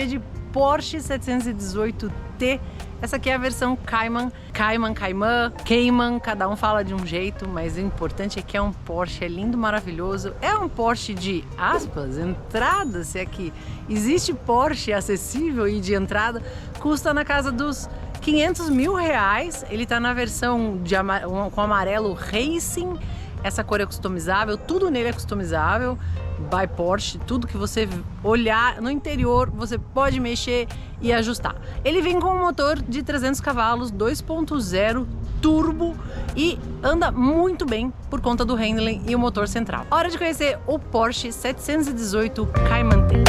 é de Porsche 718T. Essa aqui é a versão Cayman, cada um fala de um jeito, mas o importante é que é um Porsche, é lindo, maravilhoso. É um Porsche de, aspas, entrada, se é que existe Porsche acessível e de entrada, custa na casa dos 500 mil reais. Ele tá na versão com amarelo Racing. Essa cor é customizável, tudo nele é customizável, by Porsche, tudo que você olhar no interior você pode mexer e ajustar. Ele vem com um motor de 300 cavalos, 2.0 turbo e anda muito bem por conta do handling e o motor central. Hora de conhecer o Porsche 718 Cayman T.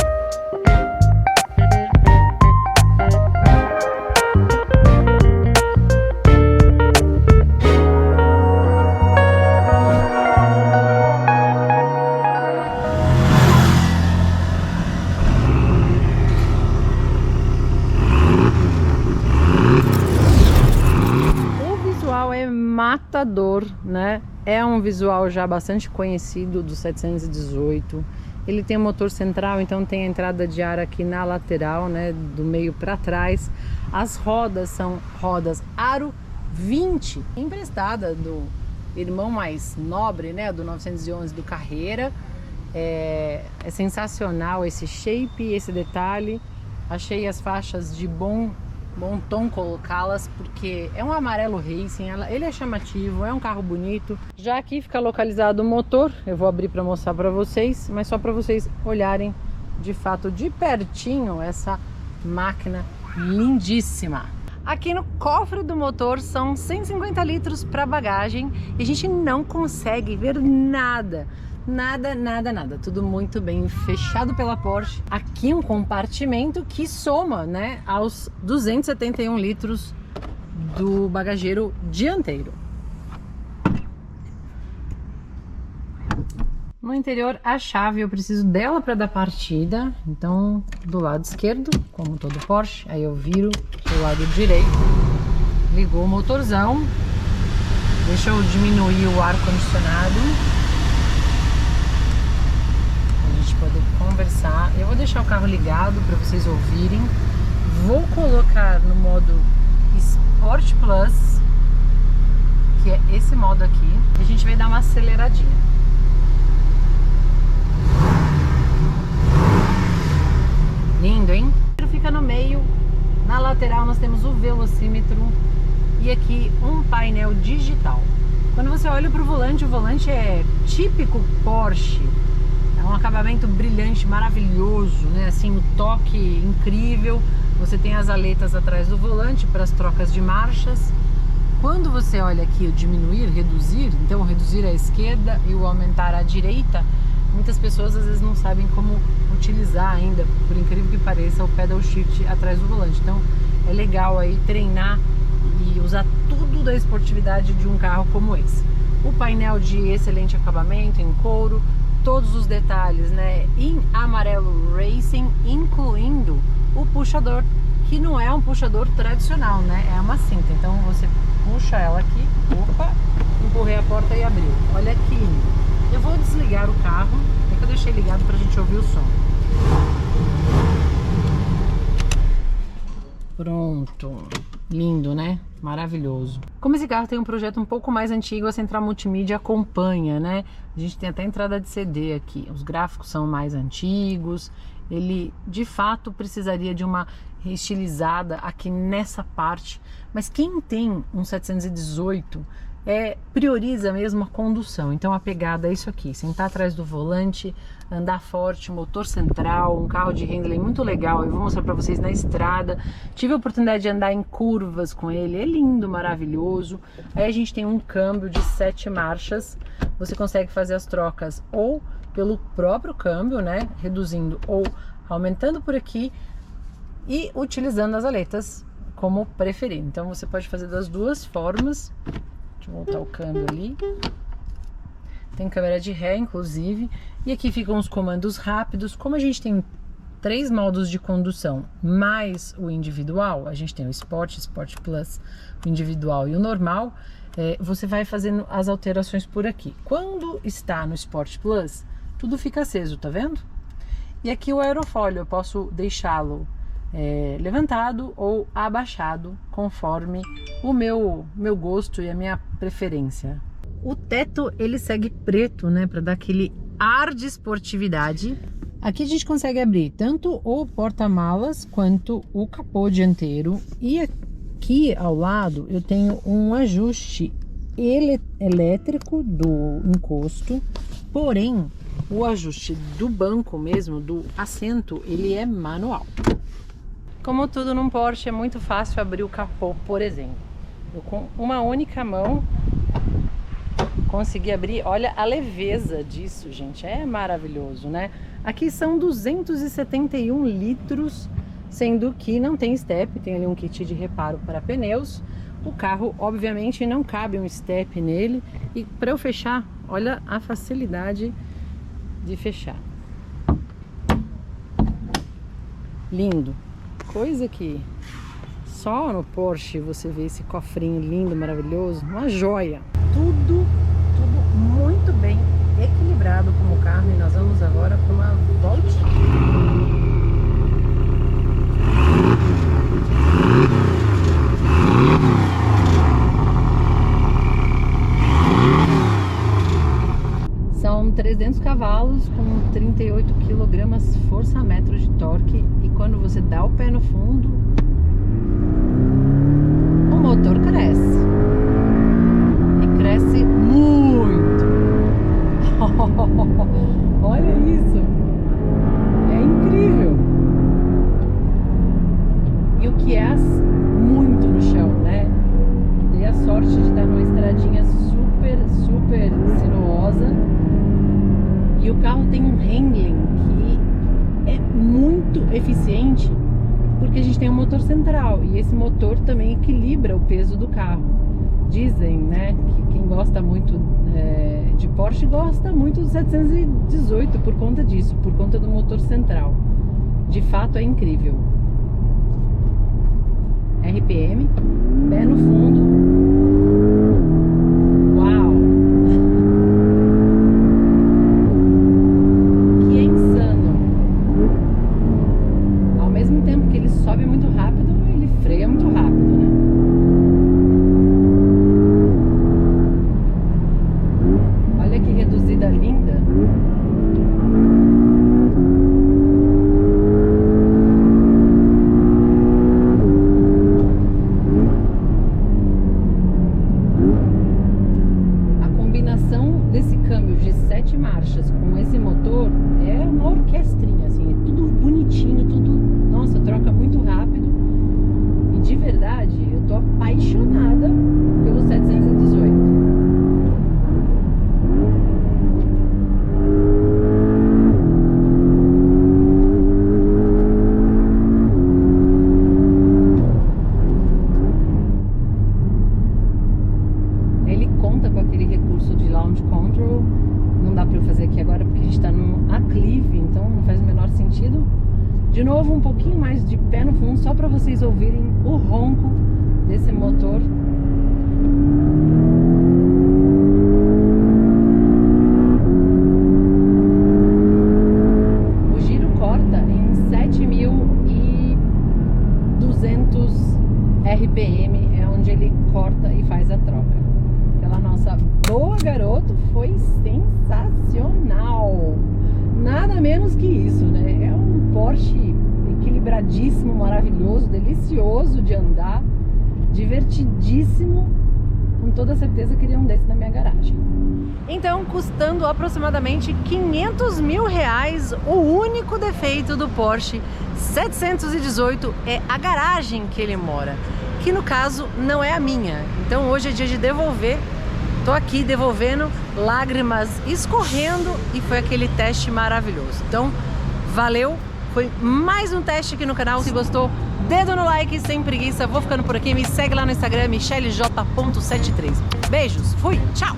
Matador, né? É um visual já bastante conhecido do 718. Ele tem um motor central, então tem a entrada de ar aqui na lateral, né? Do meio para trás. As rodas são rodas Aro 20, emprestada do irmão mais nobre, né? Do 911 do Carrera. É sensacional esse shape, esse detalhe. Achei as faixas de bom tom colocá-las, porque é um amarelo racing, ele é chamativo, é um carro bonito. Já aqui fica localizado o motor, eu vou abrir para mostrar para vocês, mas só para vocês olharem de fato de pertinho essa máquina lindíssima. Aqui no cofre do motor são 150 litros para bagagem e a gente não consegue ver nada. Nada, tudo muito bem fechado pela Porsche. Aqui um compartimento que soma, né, aos 271 litros do bagageiro dianteiro. No interior, a chave, eu preciso dela para dar partida, então do lado esquerdo, como todo Porsche, aí eu viro pro lado direito, ligou o motorzão, deixa eu diminuir o ar-condicionado, poder conversar. Eu vou deixar o carro ligado para vocês ouvirem. Vou colocar no modo Sport Plus, que é esse modo aqui, e a gente vai dar uma aceleradinha. Lindo, hein? Fica no meio. Na lateral nós temos o velocímetro e aqui um painel digital. Quando você olha para o volante é típico Porsche. Um acabamento brilhante, maravilhoso, né? Assim, o toque incrível. Você tem as aletas atrás do volante para as trocas de marchas. Quando você olha aqui o diminuir, reduzir, então reduzir à esquerda e o aumentar à direita, muitas pessoas às vezes não sabem como utilizar ainda, por incrível que pareça, o pedal shift atrás do volante. Então é legal aí treinar e usar tudo da esportividade de um carro como esse. O painel de excelente acabamento em couro, todos os detalhes, né, em amarelo racing, incluindo o puxador, que não é um puxador tradicional, né, é uma cinta, então você puxa ela aqui, opa, empurrei a porta e abriu. Olha que lindo. Eu vou desligar o carro, é que eu deixei ligado pra gente ouvir o som. Pronto, lindo, né? Maravilhoso. Como esse carro tem um projeto um pouco mais antigo, a central multimídia acompanha, né? A gente tem até entrada de CD aqui. Os gráficos são mais antigos. Ele, de fato, precisaria de uma reestilizada aqui nessa parte. Mas quem tem um 718 prioriza mesmo a condução. Então a pegada é isso aqui, sentar atrás do volante, andar forte, motor central, um carro de handling muito legal. Eu vou mostrar para vocês na estrada. Tive a oportunidade de andar em curvas com ele, é lindo, maravilhoso. Aí a gente tem um câmbio de 7 marchas. Você consegue fazer as trocas ou pelo próprio câmbio, né, reduzindo ou aumentando por aqui e utilizando as aletas como preferir. Então você pode fazer das duas formas. Deixa eu voltar o câmbio ali. Tem câmera de ré, inclusive. E aqui ficam os comandos rápidos. Como a gente tem 3 modos de condução, mais o individual, a gente tem o Sport, Sport Plus, o individual e o normal, você vai fazendo as alterações por aqui. Quando está no Sport Plus, tudo fica aceso, tá vendo? E aqui o aerofólio, eu posso deixá-lo levantado ou abaixado, conforme o meu gosto e a minha preferência. O teto ele segue preto, né, para dar aquele ar de esportividade. Aqui a gente consegue abrir tanto o porta-malas quanto o capô dianteiro, e aqui ao lado eu tenho um ajuste elétrico do encosto, porém o ajuste do banco mesmo, do assento, ele é manual. Como tudo num Porsche, é muito fácil abrir o capô, por exemplo. Eu com uma única mão consegui abrir. Olha a leveza disso, gente, é maravilhoso, né? Aqui são 271 litros, sendo que não tem step, tem ali um kit de reparo para pneus. O carro, obviamente, não cabe um step nele, e para eu fechar, olha a facilidade de fechar. Lindo. Coisa que só no Porsche você vê esse cofrinho lindo, maravilhoso, uma joia. Tudo muito bem equilibrado como carro, e nós vamos agora para uma voltinha. São 300 cavalos com 38 kg força-metro de torque, e quando você dá o pé no fundo, o motor cresce. E cresce muito. Olha isso. É incrível. E o que é muito no chão, né? Dei a sorte de estar numa estradinha super sinuosa. E o carro tem um handling que é muito eficiente, porque a gente tem um motor central, e esse motor também equilibra o peso do carro. Dizem, né, que quem gosta muito de Porsche gosta muito do 718 por conta disso, por conta do motor central. De fato é incrível. RPM, pé no fundo. Desse câmbio de 7 marchas com esse motor é uma orquestrinha, assim, é tudo bonitinho, tudo, nossa, troca muito rápido, e de verdade eu tô apaixonada pelo 718. Ele conta com aquele recurso de launch control. Não dá para eu fazer aqui agora porque a gente está num aclive, então não faz o menor sentido. De novo, um pouquinho mais de pé no fundo, só para vocês ouvirem o ronco desse motor. O giro corta em 7.200 RPM, é onde ele corta e faz a troca. Aquela nossa boa garoto foi sensacional. Nada menos que isso, né? É um Porsche equilibradíssimo, maravilhoso, delicioso de andar, divertidíssimo. Com toda certeza queria um desse na minha garagem. Então, custando aproximadamente R$500 mil, o único defeito do Porsche 718 é a garagem que ele mora, que no caso não é a minha. Então hoje é dia de devolver. Tô aqui devolvendo, lágrimas escorrendo, e foi aquele teste maravilhoso. Então, valeu, foi mais um teste aqui no canal. Se gostou, dedo no like, sem preguiça. Vou ficando por aqui, me segue lá no Instagram, michellej.73. Beijos, fui, tchau!